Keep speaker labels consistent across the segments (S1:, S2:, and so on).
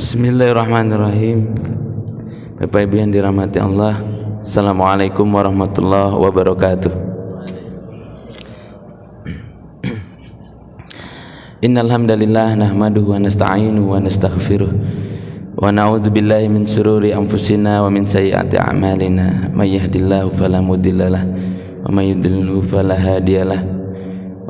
S1: Bismillahirrahmanirrahim. Bapak Ibu yang dirahmati Allah, Assalamualaikum warahmatullahi wabarakatuh. Innal hamdalillah nahmaduhu wa nasta'inuhu wa nastaghfiruh wa na'udzu billahi min shururi anfusina wa min sayyiati a'malina. May yahdihillahu fala mudhillalah wa may yudlilhu fala hadiyalah.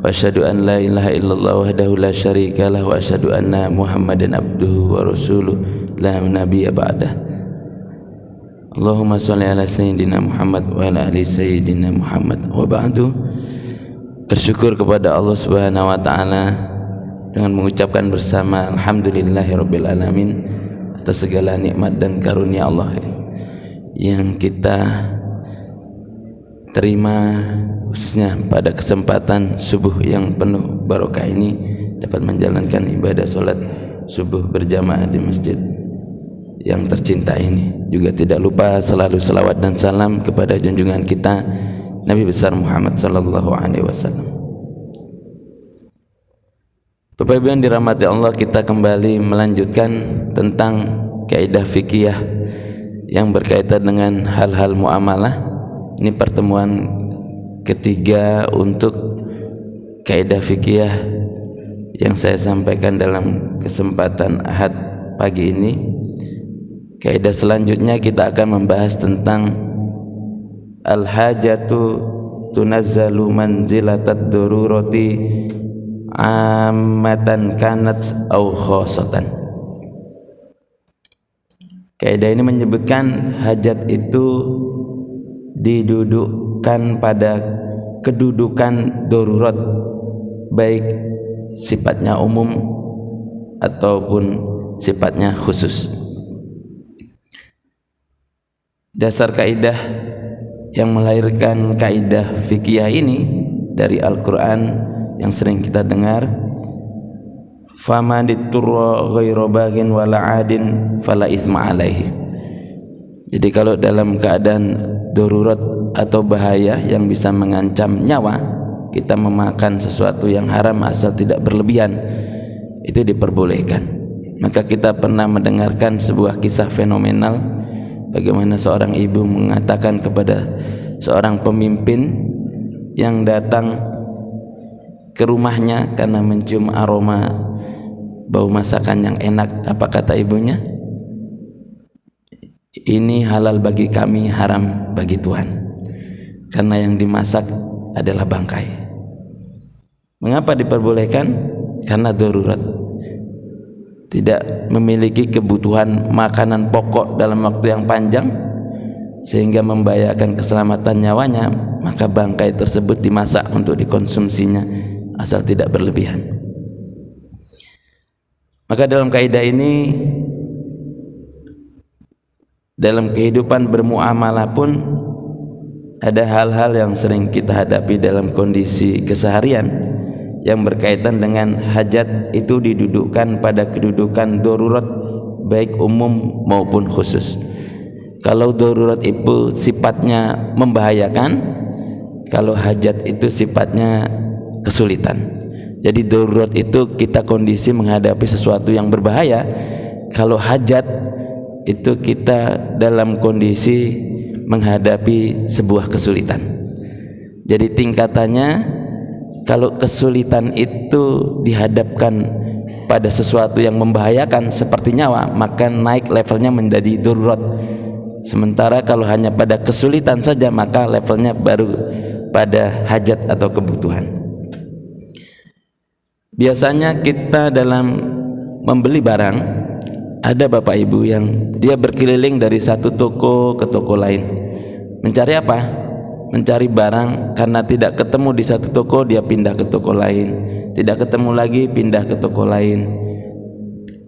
S1: Wa asyhadu an la ilaha illallah wahdahu la syarikalah wa asyhadu anna Muhammadan abduhu wa rasuluh la nabiyya ba'dah. Allahumma shalli ala sayyidina Muhammad wa ala ali sayyidina Muhammad wa ba'du. Bersyukur kepada Allah Subhanahu wa taala dengan mengucapkan bersama alhamdulillahirabbil alamin atas segala nikmat dan karunia Allah yang kita terima, khususnya pada kesempatan subuh yang penuh barokah ini dapat menjalankan ibadah sholat subuh berjamaah di masjid yang tercinta ini. Juga tidak lupa selalu selawat dan salam kepada junjungan kita Nabi besar Muhammad sallallahu alaihi wasallam. Bapak Ibu yang dirahmati Allah, kita kembali melanjutkan tentang kaidah fikih yang berkaitan dengan hal-hal muamalah. Ini pertemuan ketiga untuk kaidah fikih yang saya sampaikan dalam kesempatan Ahad pagi ini. Kaidah selanjutnya kita akan membahas tentang al-hajatu tunazzalu manzilatad darurati ammatan kanat au khossatan. Kaidah ini menyebutkan hajat itu didudukkan pada kedudukan darurat, baik sifatnya umum ataupun sifatnya khusus. Dasar kaidah yang melahirkan kaidah fikih ini dari Al-Quran yang sering kita dengar, famanitturra ghairu baghin wala adin fala itsma alaihi. Jadi kalau dalam keadaan darurat atau bahaya yang bisa mengancam nyawa, kita memakan sesuatu yang haram asal tidak berlebihan, itu diperbolehkan. Maka kita pernah mendengarkan sebuah kisah fenomenal bagaimana seorang ibu mengatakan kepada seorang pemimpin yang datang ke rumahnya karena mencium aroma bau masakan yang enak. Apa kata ibunya? Ini halal bagi kami, haram bagi Tuhan, karena yang dimasak adalah bangkai. Mengapa diperbolehkan? Karena darurat, tidak memiliki kebutuhan makanan pokok dalam waktu yang panjang sehingga membahayakan keselamatan nyawanya, maka bangkai tersebut dimasak untuk dikonsumsinya asal tidak berlebihan. Maka dalam kaidah ini, dalam kehidupan bermuamalah pun ada hal-hal yang sering kita hadapi dalam kondisi keseharian yang berkaitan dengan hajat itu didudukkan pada kedudukan darurat, baik umum maupun khusus. Kalau darurat itu sifatnya membahayakan, kalau hajat itu sifatnya kesulitan. Jadi darurat itu kita kondisi menghadapi sesuatu yang berbahaya, kalau hajat itu kita dalam kondisi menghadapi sebuah kesulitan. Jadi tingkatannya, kalau kesulitan itu dihadapkan pada sesuatu yang membahayakan seperti nyawa, maka naik levelnya menjadi darurat. Sementara kalau hanya pada kesulitan saja, maka levelnya baru pada hajat atau kebutuhan. Biasanya kita dalam membeli barang, ada bapak ibu yang dia berkeliling dari satu toko ke toko lain. Mencari apa? Mencari barang. Karena tidak ketemu di satu toko, dia pindah ke toko lain. Tidak ketemu lagi, pindah ke toko lain.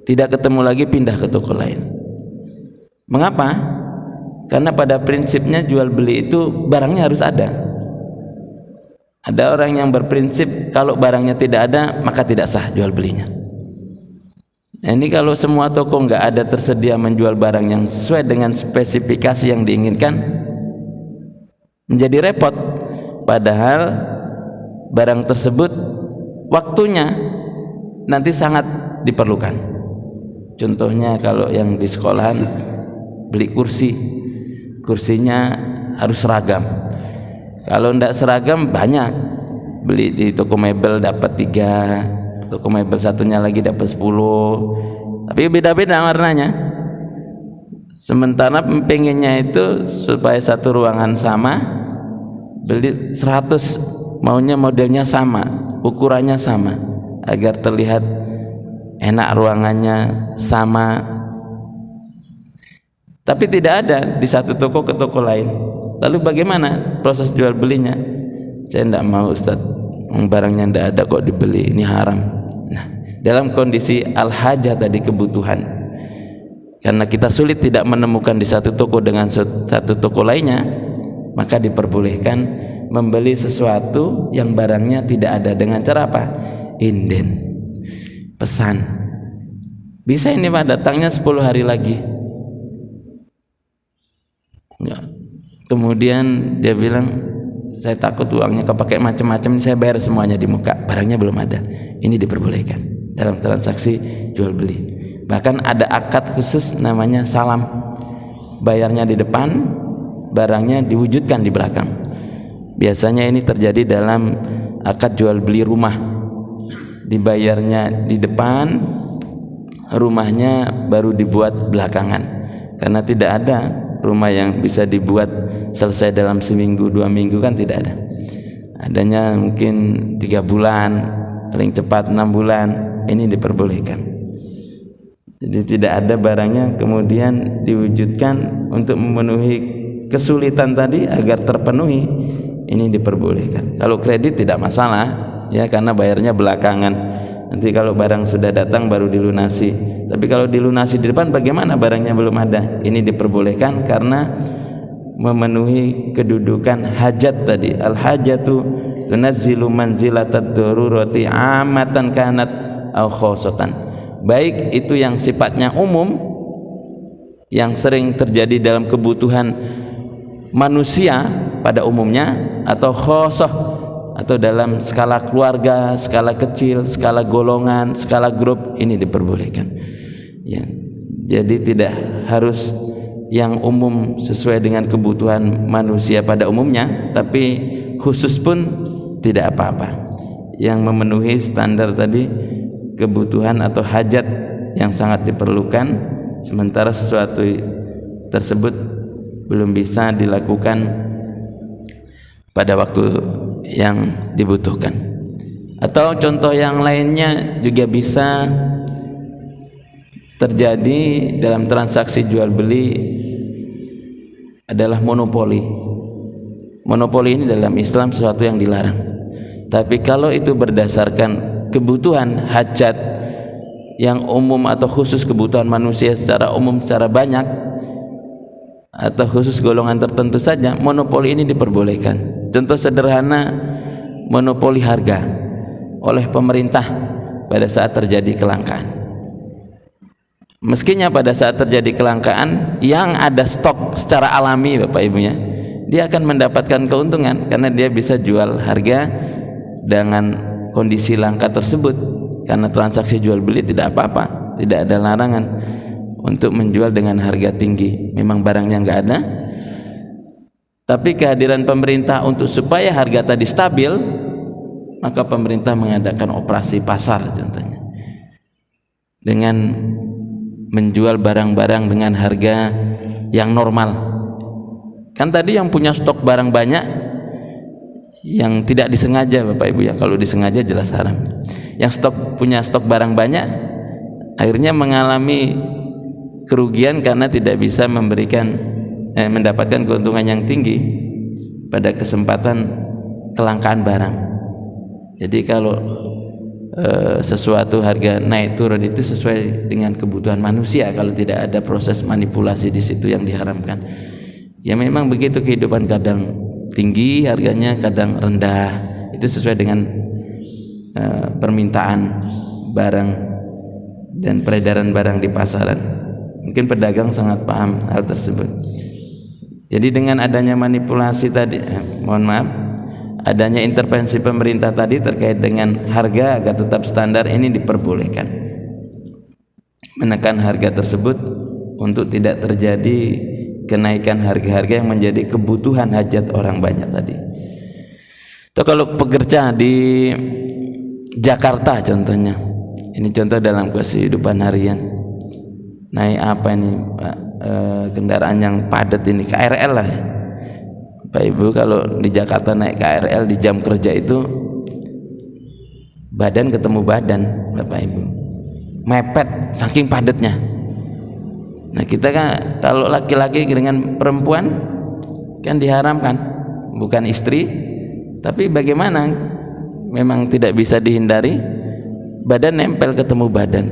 S1: Tidak ketemu lagi, pindah ke toko lain. Mengapa? Karena pada prinsipnya jual beli itu barangnya harus ada. Ada orang yang berprinsip kalau barangnya tidak ada maka tidak sah jual belinya. Nah, ini kalau semua toko nggak ada tersedia menjual barang yang sesuai dengan spesifikasi yang diinginkan, menjadi repot. Padahal barang tersebut waktunya nanti sangat diperlukan. Contohnya kalau yang di sekolahan beli kursinya harus seragam. Kalau tidak seragam banyak, beli di toko mebel dapat 3, toko mebel satunya lagi dapat 10, tapi beda-beda warnanya. Sementara pengennya itu supaya satu ruangan sama, beli 100, maunya modelnya sama, ukurannya sama, agar terlihat enak, ruangannya sama. Tapi tidak ada di satu toko ke toko lain. Lalu bagaimana proses jual belinya? Saya tidak mau, Ustaz, barangnya tidak ada kok dibeli, ini haram. Nah, dalam kondisi al-hajah tadi, kebutuhan, karena kita sulit tidak menemukan di satu toko dengan satu toko lainnya, maka diperbolehkan membeli sesuatu yang barangnya tidak ada dengan cara apa? Inden, pesan. Bisa ini Pak, datangnya 10 hari lagi. Ya. Kemudian dia bilang, saya takut uangnya kepake macam-macam, saya bayar semuanya di muka, barangnya belum ada. Ini diperbolehkan dalam transaksi jual beli. Bahkan ada akad khusus namanya salam, bayarnya di depan, barangnya diwujudkan di belakang. Biasanya ini terjadi dalam akad jual beli rumah, dibayarnya di depan, rumahnya baru dibuat belakangan, karena tidak ada rumah yang bisa dibuat selesai dalam seminggu 2 minggu, kan tidak ada. Adanya mungkin 3 bulan, paling cepat 6 bulan. Ini diperbolehkan. Jadi tidak ada barangnya kemudian diwujudkan untuk memenuhi kesulitan tadi agar terpenuhi, ini diperbolehkan. Kalau kredit tidak masalah ya, karena bayarnya belakangan. Nanti kalau barang sudah datang baru dilunasi. Tapi kalau dilunasi di depan, bagaimana barangnya belum ada? Ini diperbolehkan karena memenuhi kedudukan hajat tadi. Al-hajatu tunazzilu manzilatad darurati amatan kanat aw khosotan. Baik itu yang sifatnya umum, yang sering terjadi dalam kebutuhan manusia pada umumnya, atau khosoh, atau dalam skala keluarga, skala kecil, skala golongan, skala grup, ini diperbolehkan ya. Jadi tidak harus yang umum sesuai dengan kebutuhan manusia pada umumnya, tapi khusus pun tidak apa-apa, yang memenuhi standar tadi kebutuhan atau hajat yang sangat diperlukan, sementara sesuatu tersebut belum bisa dilakukan pada waktu yang dibutuhkan. Atau contoh yang lainnya juga bisa terjadi dalam transaksi jual beli adalah monopoli. Monopoli ini dalam Islam sesuatu yang dilarang. Tapi kalau itu berdasarkan kebutuhan hajat yang umum atau khusus kebutuhan manusia secara umum, secara banyak, atau khusus golongan tertentu saja, monopoli ini diperbolehkan. Contoh sederhana, monopoli harga oleh pemerintah pada saat terjadi kelangkaan. Meskinya pada saat terjadi kelangkaan, yang ada stok secara alami Bapak Ibunya, dia akan mendapatkan keuntungan karena dia bisa jual harga dengan kondisi langka tersebut. Karena transaksi jual beli tidak apa-apa, tidak ada larangan untuk menjual dengan harga tinggi. Memang barangnya nggak ada, tapi kehadiran pemerintah untuk supaya harga tadi stabil, maka pemerintah mengadakan operasi pasar, contohnya dengan menjual barang-barang dengan harga yang normal. Kan tadi yang punya stok barang banyak, yang tidak disengaja Bapak Ibu ya, kalau disengaja jelas haram. Yang punya stok barang banyak akhirnya mengalami kerugian karena tidak bisa mendapatkan keuntungan yang tinggi pada kesempatan kelangkaan barang. Jadi kalau sesuatu harga naik turun itu sesuai dengan kebutuhan manusia, kalau tidak ada proses manipulasi di situ yang diharamkan. Ya memang begitu kehidupan, kadang tinggi harganya, kadang rendah, itu sesuai dengan permintaan barang dan peredaran barang di pasaran. Mungkin pedagang sangat paham hal tersebut. Jadi dengan adanya manipulasi tadi, adanya intervensi pemerintah tadi terkait dengan harga agar tetap standar, ini diperbolehkan. menekan harga tersebut untuk tidak terjadi kenaikan harga-harga yang menjadi kebutuhan hajat orang banyak tadi. Atau kalau pekerja di Jakarta contohnya, ini contoh dalam kehidupan harian, naik apa ini Pak, kendaraan yang padat ini, KRL lah ya. Pak Ibu kalau di Jakarta naik KRL di jam kerja itu badan ketemu badan Bapak Ibu, mepet saking padatnya. Nah kita kan kalau laki-laki dengan perempuan kan diharamkan, bukan istri, tapi bagaimana memang tidak bisa dihindari, badan nempel ketemu badan.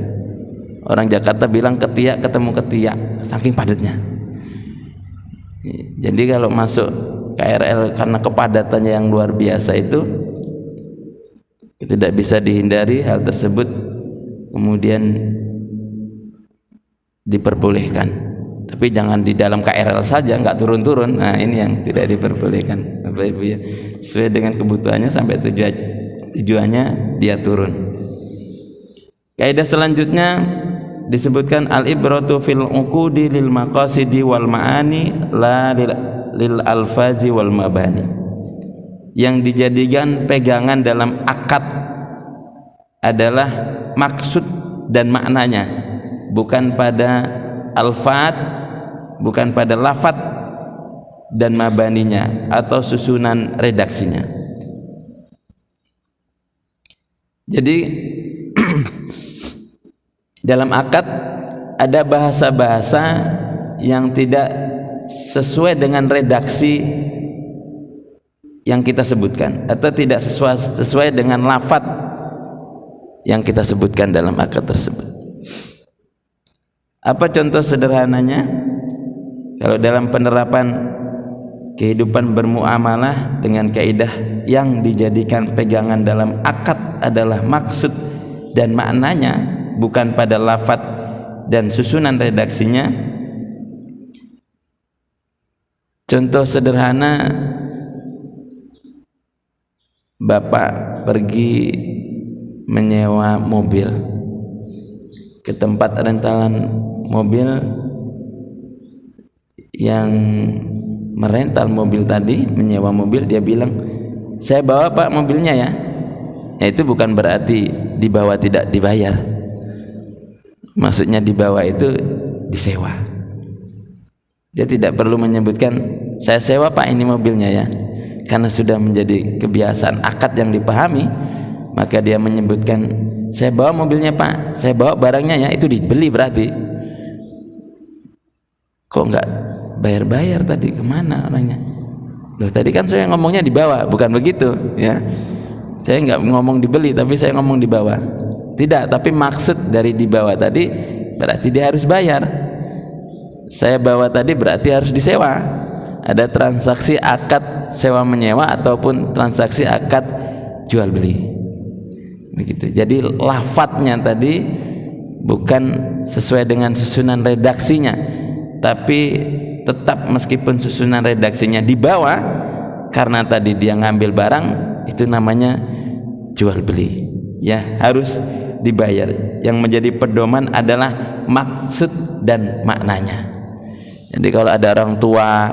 S1: Orang Jakarta bilang ketiak ketemu ketiak saking padatnya. Jadi kalau masuk KRL karena kepadatannya yang luar biasa itu tidak bisa dihindari, hal tersebut kemudian diperbolehkan, tapi jangan di dalam KRL saja, nggak turun-turun. Nah ini yang tidak diperbolehkan Bapak Ibu ya, sesuai dengan kebutuhannya sampai tujuannya dia turun. Kaidah selanjutnya disebutkan al-ibratu fil uqudi lil maqasidi wal ma'ani la lil alfazi wal mabani. Yang dijadikan pegangan dalam akad adalah maksud dan maknanya, bukan pada alfat, bukan pada lafat dan mabaninya atau susunan redaksinya. Jadi dalam akad ada bahasa-bahasa yang tidak sesuai dengan redaksi yang kita sebutkan, atau tidak sesuai dengan lafaz yang kita sebutkan dalam akad tersebut. Apa contoh sederhananya? Kalau dalam penerapan kehidupan bermuamalah dengan kaidah yang dijadikan pegangan dalam akad adalah maksud dan maknanya, bukan pada lafaz dan susunan redaksinya. Contoh sederhana, Bapak pergi menyewa mobil ke tempat rentalan mobil, yang merental mobil tadi, menyewa mobil, dia bilang saya bawa Pak mobilnya ya. Ya itu bukan berarti dibawa tidak dibayar, maksudnya dibawa itu disewa. Dia tidak perlu menyebutkan saya sewa Pak ini mobilnya ya, karena sudah menjadi kebiasaan akad yang dipahami, maka dia menyebutkan saya bawa mobilnya Pak, saya bawa barangnya ya, itu dibeli berarti. Kok enggak bayar-bayar tadi, kemana orangnya? Loh tadi kan saya ngomongnya dibawa, bukan begitu ya. Saya enggak ngomong dibeli, tapi saya ngomong dibawa. Tidak, tapi maksud dari dibawa tadi berarti dia harus bayar. Saya bawa tadi berarti harus disewa. Ada transaksi akad sewa menyewa ataupun transaksi akad jual beli. Begitu. Jadi lafadznya tadi bukan sesuai dengan susunan redaksinya, tapi tetap meskipun susunan redaksinya di bawah, karena tadi dia ngambil barang, itu namanya jual beli ya, harus dibayar. Yang menjadi pedoman adalah maksud dan maknanya. Jadi kalau ada orang tua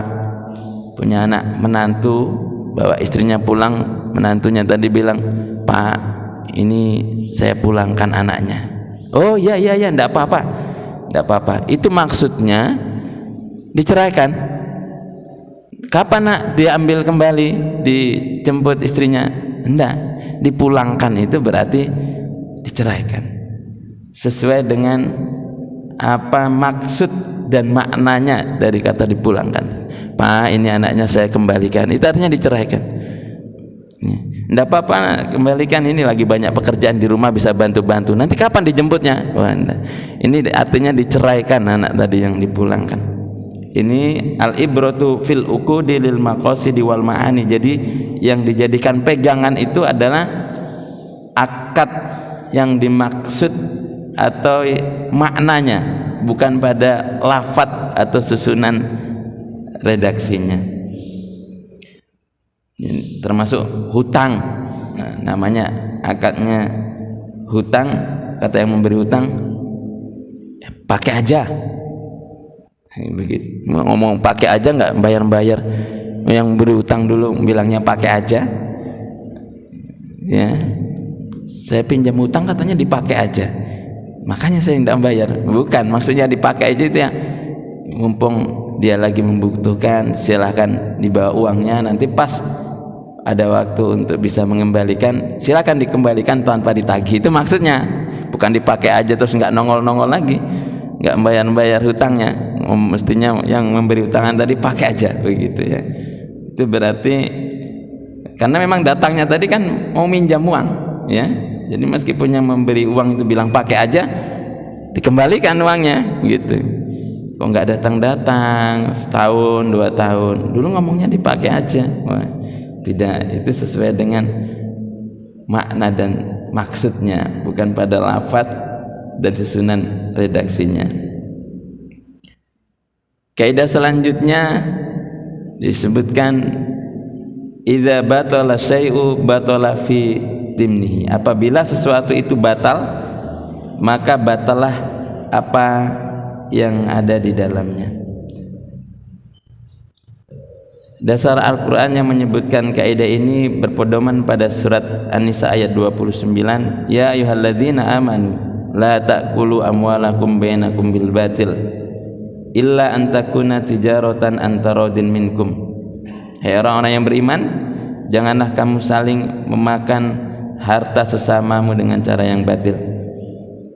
S1: punya anak menantu, bawa istrinya pulang, menantunya tadi bilang, Pak ini saya pulangkan anaknya. Oh ya enggak apa-apa, itu maksudnya diceraikan. Kapan nak diambil kembali, dijemput istrinya? Enggak, dipulangkan itu berarti diceraikan, sesuai dengan apa maksud dan maknanya dari kata dipulangkan. Pak ini anaknya saya kembalikan, itu artinya diceraikan. Enggak apa-apa, kembalikan, ini lagi banyak pekerjaan di rumah, bisa bantu-bantu, nanti kapan dijemputnya? Wah, ini artinya diceraikan anak tadi yang dipulangkan. Ini al-ibratu fil uqudi lil maqasidi wal ma'ani. Jadi yang dijadikan pegangan itu adalah akad yang dimaksud atau maknanya, bukan pada lafaz atau susunan redaksinya. Ini termasuk hutang. Nah, namanya akadnya hutang. Kata yang memberi hutang, pakai aja. Begitu. Ngomong pakai aja nggak bayar-bayar, yang berutang dulu bilangnya pakai aja. Ya, saya pinjam utang katanya dipakai aja, makanya saya tidak bayar. Bukan, maksudnya dipakai aja itu ya, mumpung dia lagi membutuhkan silahkan dibawa uangnya, nanti pas ada waktu untuk bisa mengembalikan silahkan dikembalikan tanpa ditagih. Itu maksudnya, bukan dipakai aja terus nggak nongol-nongol lagi, nggak bayar-bayar hutangnya. Mestinya yang memberi utangan tadi pakai aja, begitu ya. Itu berarti karena memang datangnya tadi kan mau minjam uang, ya. Jadi meskipun yang memberi uang itu bilang pakai aja, dikembalikan uangnya, gitu. Kok nggak datang-datang setahun 2 tahun, dulu ngomongnya dipakai aja. Wah, tidak, itu sesuai dengan makna dan maksudnya, bukan pada lafaz dan susunan redaksinya. Kaidah selanjutnya disebutkan idza batala syai'u batala fi dimnihi. Apabila sesuatu itu batal, maka batalah apa yang ada di dalamnya. Dasar Al-Qur'an yang menyebutkan kaidah ini berpedoman pada surat An-Nisa ayat 29, ya ayyuhalladzina amanu la ta'kulu amwalakum bainakum bil batil illa antakuna tijaratan antarodin minkum. Hai orang-orang yang beriman, janganlah kamu saling memakan harta sesamamu dengan cara yang batil,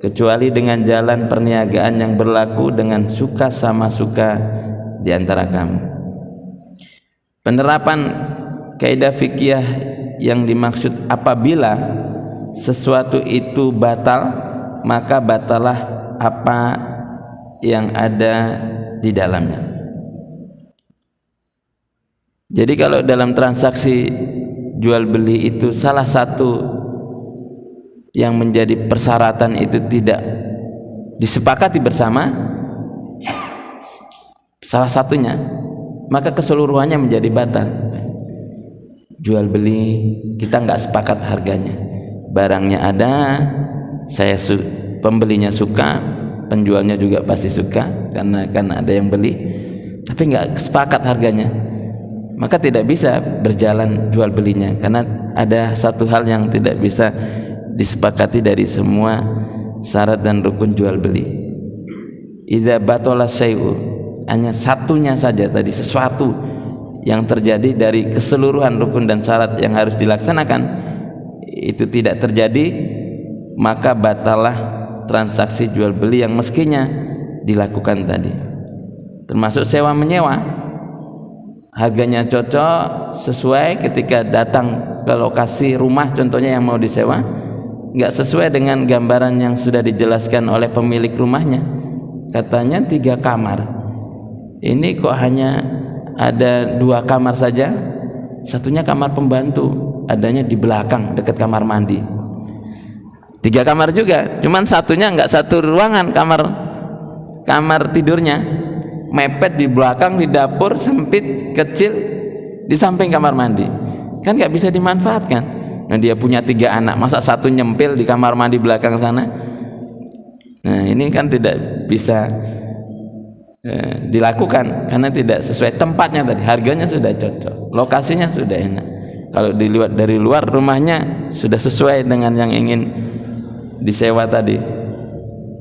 S1: kecuali dengan jalan perniagaan yang berlaku dengan suka sama suka di antara kamu. Penerapan kaidah fikih yang dimaksud apabila sesuatu itu batal, maka batalah apa yang ada di dalamnya. Jadi kalau dalam transaksi jual beli itu salah satu yang menjadi persyaratan itu tidak disepakati bersama, salah satunya, maka keseluruhannya menjadi batal. Jual beli kita nggak sepakat harganya, barangnya ada, pembelinya suka, penjualnya juga pasti suka karena kan ada yang beli, tapi nggak sepakat harganya, maka tidak bisa berjalan jual belinya karena ada satu hal yang tidak bisa disepakati dari semua syarat dan rukun jual beli. Idza batala syai'u, hanya satunya saja tadi, sesuatu yang terjadi dari keseluruhan rukun dan syarat yang harus dilaksanakan itu tidak terjadi, maka batalah transaksi jual beli yang meskinya dilakukan tadi. Termasuk sewa menyewa, harganya cocok sesuai, ketika datang ke lokasi rumah contohnya yang mau disewa nggak sesuai dengan gambaran yang sudah dijelaskan oleh pemilik rumahnya, katanya 3 kamar, ini kok hanya ada 2 kamar saja, satunya kamar pembantu, adanya di belakang dekat kamar mandi. 3 kamar juga, cuman satunya nggak satu ruangan, kamar tidurnya mepet di belakang, di dapur sempit kecil di samping kamar mandi, kan nggak bisa dimanfaatkan. Nah dia punya 3 anak, masa satu nyempil di kamar mandi belakang sana? Nah ini kan tidak bisa dilakukan karena tidak sesuai tempatnya tadi, harganya sudah cocok, lokasinya sudah enak. Kalau dilihat dari luar rumahnya sudah sesuai dengan yang ingin disewa tadi,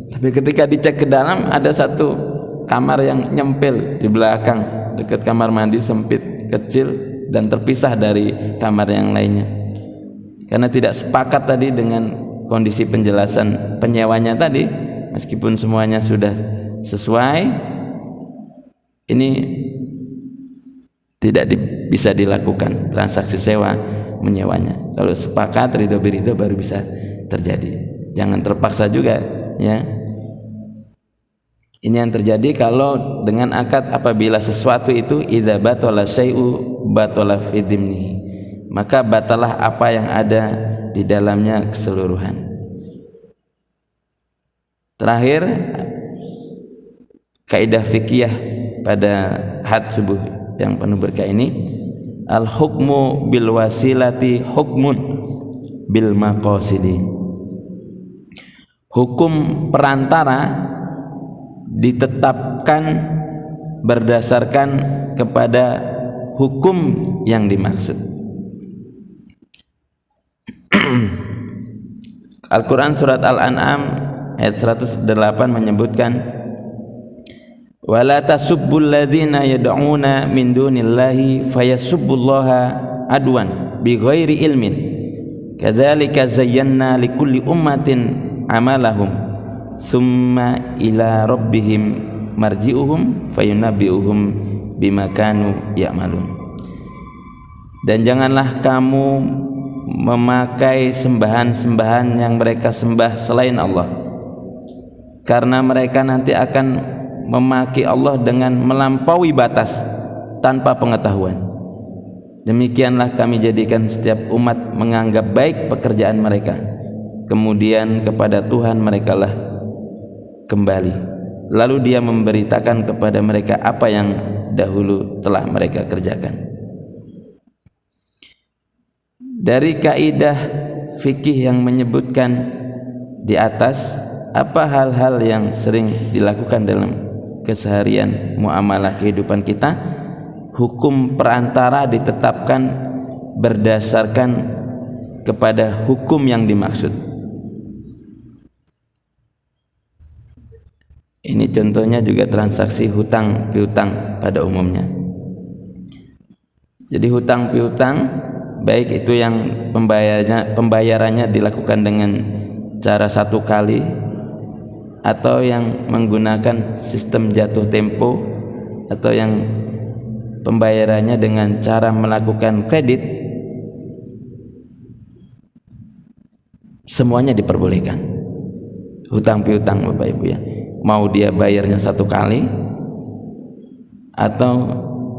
S1: tapi ketika dicek ke dalam ada satu kamar yang nyempil di belakang dekat kamar mandi, sempit kecil dan terpisah dari kamar yang lainnya, karena tidak sepakat tadi dengan kondisi penjelasan penyewanya tadi. Meskipun semuanya sudah sesuai, ini tidak bisa dilakukan transaksi sewa menyewanya. Kalau sepakat ridho berido baru bisa terjadi, jangan terpaksa juga ya. Ini yang terjadi kalau dengan akad, apabila sesuatu itu idza batala syai'u batala fi dhimnihi, maka batalah apa yang ada di dalamnya keseluruhan. Terakhir, kaidah fikih pada had subuh yang penuh berkah ini, al hukmu bil wasilati hukmun bil maqasidi. Hukum perantara ditetapkan berdasarkan kepada hukum yang dimaksud. Al-Quran surat Al-An'am ayat 108 menyebutkan, wala tasubbul ladzina yad'una min dunillahi fayasubbullaha adwan bighairi ilmin kadzalika zayyana likulli ummatin amalahum summa ila rabbihim marji'uhum fayunabbi'uhum bima kanu ya'malun. Dan janganlah kamu memakai sembahan-sembahan yang mereka sembah selain Allah, karena mereka nanti akan memaki Allah dengan melampaui batas tanpa pengetahuan. Demikianlah kami jadikan setiap umat menganggap baik pekerjaan mereka, kemudian kepada Tuhan mereka lah kembali, lalu Dia memberitakan kepada mereka apa yang dahulu telah mereka kerjakan. Dari kaidah fikih yang menyebutkan di atas, apa hal-hal yang sering dilakukan dalam keseharian muamalah kehidupan kita? Hukum perantara ditetapkan berdasarkan kepada hukum yang dimaksud. Ini contohnya juga transaksi hutang piutang pada umumnya. Jadi hutang piutang, baik itu yang pembayarannya dilakukan dengan cara satu kali atau yang menggunakan sistem jatuh tempo, atau yang pembayarannya dengan cara melakukan kredit, semuanya diperbolehkan. Hutang piutang Bapak Ibu ya, mau dia bayarnya satu kali atau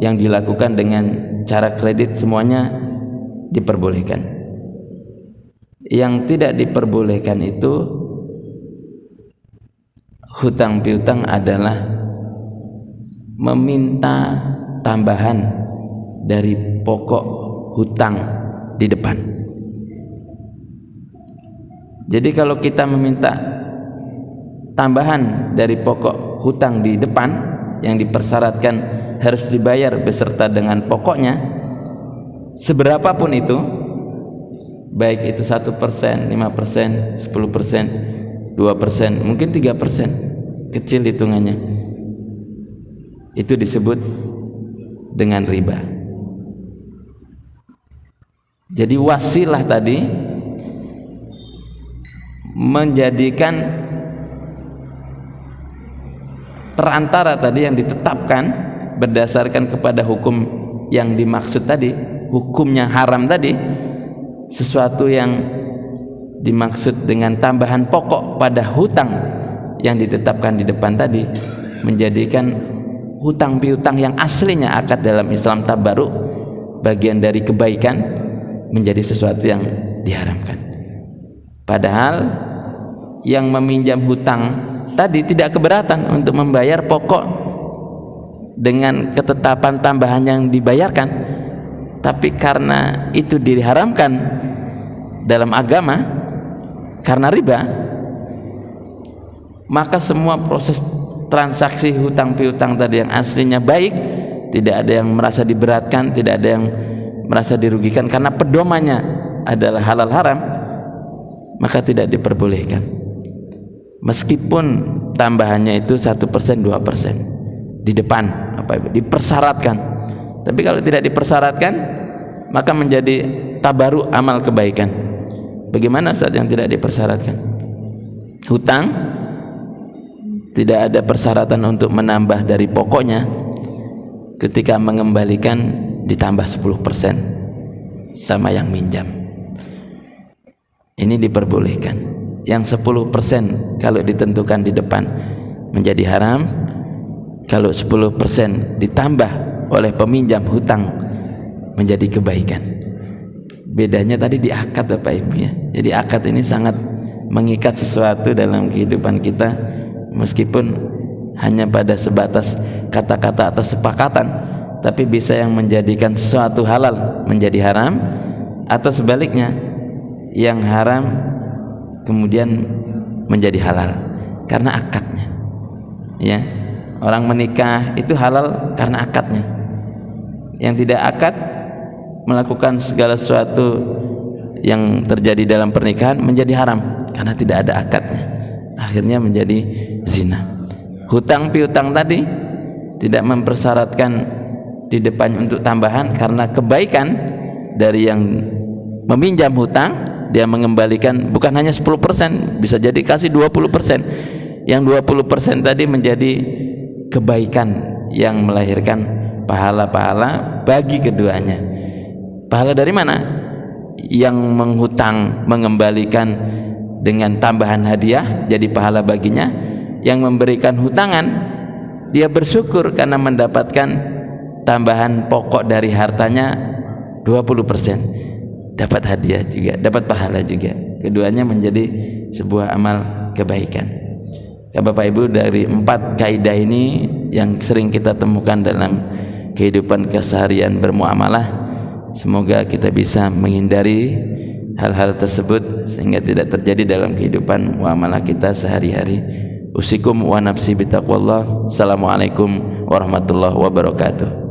S1: yang dilakukan dengan cara kredit, semuanya diperbolehkan. Yang tidak diperbolehkan itu hutang piutang adalah meminta tambahan dari pokok hutang di depan. Jadi kalau kita meminta tambahan dari pokok hutang di depan yang dipersyaratkan harus dibayar beserta dengan pokoknya, seberapapun itu, baik itu 1%, 5%, 10%, 2%, mungkin 3%, kecil hitungannya, itu disebut dengan riba. Jadi wasilah tadi menjadikan perantara tadi yang ditetapkan berdasarkan kepada hukum yang dimaksud tadi, hukumnya haram tadi, sesuatu yang dimaksud dengan tambahan pokok pada hutang yang ditetapkan di depan tadi, menjadikan hutang piutang yang aslinya akad dalam Islam tabaruk, bagian dari kebaikan, menjadi sesuatu yang diharamkan. Padahal yang meminjam hutang tadi tidak keberatan untuk membayar pokok dengan ketetapan tambahan yang dibayarkan, tapi karena itu diharamkan dalam agama karena riba, maka semua proses transaksi hutang piutang tadi yang aslinya baik, tidak ada yang merasa diberatkan, tidak ada yang merasa dirugikan karena pedomannya adalah halal haram, maka tidak diperbolehkan. Meskipun tambahannya itu 1%, 2% di depan, apa itu dipersyaratkan. Tapi kalau tidak dipersyaratkan, maka menjadi tabaruk amal kebaikan. Bagaimana saat yang tidak dipersyaratkan? Hutang tidak ada persyaratan untuk menambah dari pokoknya, ketika mengembalikan ditambah 10% sama yang minjam. Ini diperbolehkan. Yang 10% kalau ditentukan di depan menjadi haram, kalau 10% ditambah oleh peminjam hutang menjadi kebaikan. Bedanya tadi di akad Bapak Ibu ya. Jadi akad ini sangat mengikat sesuatu dalam kehidupan kita, meskipun hanya pada sebatas kata-kata atau sepakatan, tapi bisa yang menjadikan sesuatu halal menjadi haram, atau sebaliknya yang haram kemudian menjadi halal karena akadnya. ya. Orang menikah itu halal karena akadnya. Yang tidak akad melakukan segala sesuatu yang terjadi dalam pernikahan menjadi haram karena tidak ada akadnya, akhirnya menjadi zina. Hutang piutang tadi tidak mempersyaratkan di depan untuk tambahan karena kebaikan dari yang meminjam hutang, dia mengembalikan bukan hanya 10%, bisa jadi kasih 20%. Yang 20% tadi menjadi kebaikan yang melahirkan pahala-pahala bagi keduanya. Pahala dari mana? Yang menghutang mengembalikan dengan tambahan hadiah jadi pahala baginya. Yang memberikan hutangan dia bersyukur karena mendapatkan tambahan pokok dari hartanya 20%, dapat hadiah juga, dapat pahala juga. Keduanya menjadi sebuah amal kebaikan. Ya Bapak Ibu, dari 4 kaidah ini yang sering kita temukan dalam kehidupan keseharian bermuamalah, semoga kita bisa menghindari hal-hal tersebut sehingga tidak terjadi dalam kehidupan muamalah kita sehari-hari. Usikum wa nafsi bitaqwallah. Assalamualaikum warahmatullahi wabarakatuh.